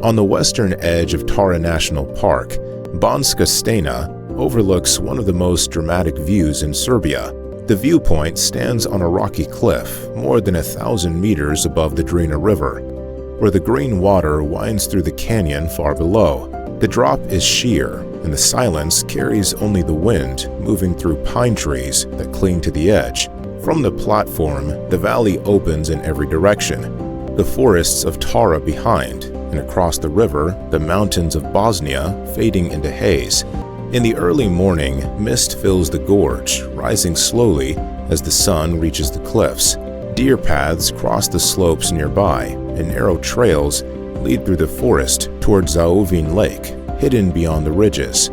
On the western edge of Tara National Park, Banjska Stena overlooks one of the most dramatic views in Serbia. The Viewpoint stands on a rocky cliff more than 1,000 meters above the Drina River, where the green water winds through the canyon far below. The drop is sheer, and the silence carries only the wind moving through pine trees that cling to the edge. From the platform, the valley opens in every direction, the forests of Tara behind, and across the river, the mountains of Bosnia fading into haze. In the early morning, mist fills the gorge, rising slowly as the sun reaches the cliffs. Deer paths cross the slopes nearby, and narrow trails lead through the forest towards Zaovin Lake, hidden beyond the ridges.